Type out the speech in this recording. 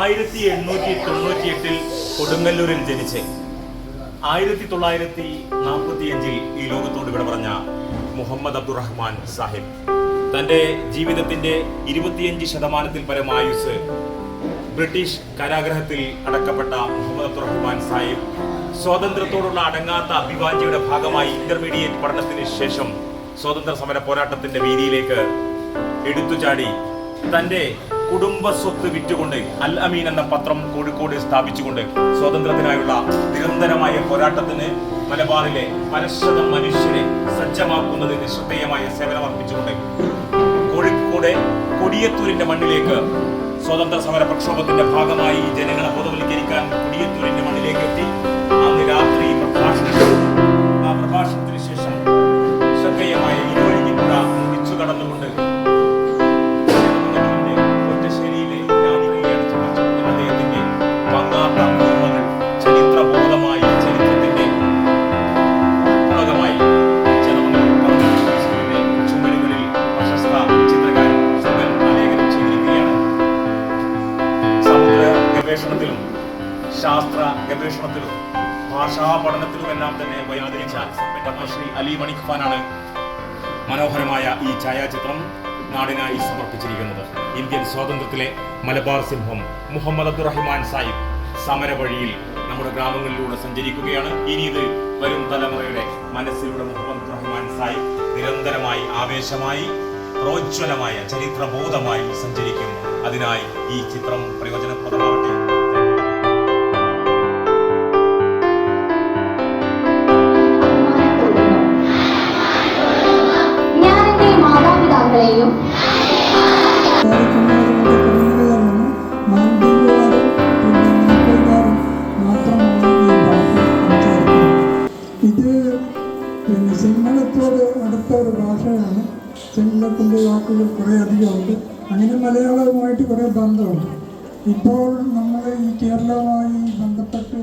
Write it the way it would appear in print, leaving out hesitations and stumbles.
1898 കൊടുങ്ങല്ലൂരിൽ ജനിച്ച് 1945 ഈ ലോകത്തോട് വിട പറഞ്ഞ മുഹമ്മദ് അബ്ദുറഹ്മാൻ സാഹിബ് തൻ്റെ ജീവിതത്തിൻ്റെ 25% പരം ആയുസ് ബ്രിട്ടീഷ് കാരാഗ്രഹത്തിൽ അടക്കപ്പെട്ട മുഹമ്മദ് അബ്ദുറഹ്മാൻ സാഹിബ് സ്വാതന്ത്ര്യത്തോടുള്ള അടങ്ങാത്ത അഭിവാഞ്ഛയുടെ ഭാഗമായി ഇന്റർമീഡിയറ്റ് പഠനത്തിന് ശേഷം സ്വാതന്ത്ര്യ സമര പോരാട്ടത്തിന്റെ വീതിയിലേക്ക് എടുത്തുചാടി തൻ്റെ കുടുംബ സ്വത്ത് വിറ്റുകൊണ്ട് അൽ അമീൻ എന്ന പത്രം കോഴിക്കോട് സ്ഥാപിച്ചുകൊണ്ട് സ്വാതന്ത്ര്യത്തിനായുള്ള നിരന്തരമായ പോരാട്ടത്തിന് മലബാറിലെ പലശതം മനുഷ്യരെ സജ്ജമാക്കുന്നതിന് ശ്രദ്ധേയമായ സേവനമർപ്പിച്ചുകൊണ്ട് കോഴിക്കോട് കൊടിയത്തൂരിന്റെ മണ്ണിലേക്ക് സ്വാതന്ത്ര്യ സമര പ്രക്ഷോഭത്തിന്റെ ഭാഗമായി ജനങ്ങളെ ബോധവൽക്കരിക്കാൻ കൊടിയത്തൂരിന്റെ മണ്ണിലേക്ക് എത്തി. അന്ന് രാത്രി ആ പ്രഭാഷണത്തിന് ശേഷം ശ്രദ്ധേയമായ ഇരുവഴിഞ്ഞിപ്പുഴ മുടിച്ചു കടന്നുകൊണ്ട് ഒറ്റശ്ശേരിയിലെ അദ്ദേഹത്തിന്റെ പങ്കാത്ത ഓർമ്മകൾ ചരിത്രബോധമായി ചരിത്രത്തിന്റെ ഭാഗമായി ചുമരുകളിൽ പ്രശസ്ത ചിത്രകാരൻ സുഗൻ ആലേഖനം ചെയ്തിരിക്കുകയാണ്. സമുദ്ര ഗവേഷണത്തിലും ശാസ്ത്ര ഗവേഷണത്തിലും ഭാഷാ പഠനത്തിലുമെല്ലാം തന്നെ ആദരിച്ച പത്മശ്രീ അലി മണിക് ഖാനാണ് മനോഹരമായ ഈ ഛായാചിത്രം നാടിനായി സമർപ്പിച്ചിരിക്കുന്നത്. ഇന്ത്യൻ സ്വാതന്ത്ര്യത്തിലെ മലബാർ സിംഹം മുഹമ്മദ് അബ്ദുറഹ്മാൻ സാഹിബ് സമരവഴിയിൽ നമ്മുടെ ഗ്രാമങ്ങളിലൂടെ സഞ്ചരിക്കുകയാണ്. ഇനി ഇത് വരും തലമുറയുടെ മനസ്സിലൂടെ മുഹമ്മദ് അബ്ദുറഹ്മാൻ സാഹിബ് നിരന്തരമായി ആവേശമായി പ്രോജ്വലമായ ചരിത്രബോധമായി സഞ്ചരിക്കും. അതിനായി ഈ ചിത്രം പ്രയോജനപ്രദമാവട്ടെ. ഇത് സിംഹളത്തോട് അടുത്ത ഒരു ഭാഷയാണ്. സിംഹളത്തിൻ്റെ വാക്കുകൾ കുറേ അധികമുണ്ട്. അങ്ങനെ മലയാളവുമായിട്ട് കുറേ ബന്ധമുണ്ട്. ഇപ്പോൾ നമ്മൾ ഈ കേരളവുമായി ബന്ധപ്പെട്ട്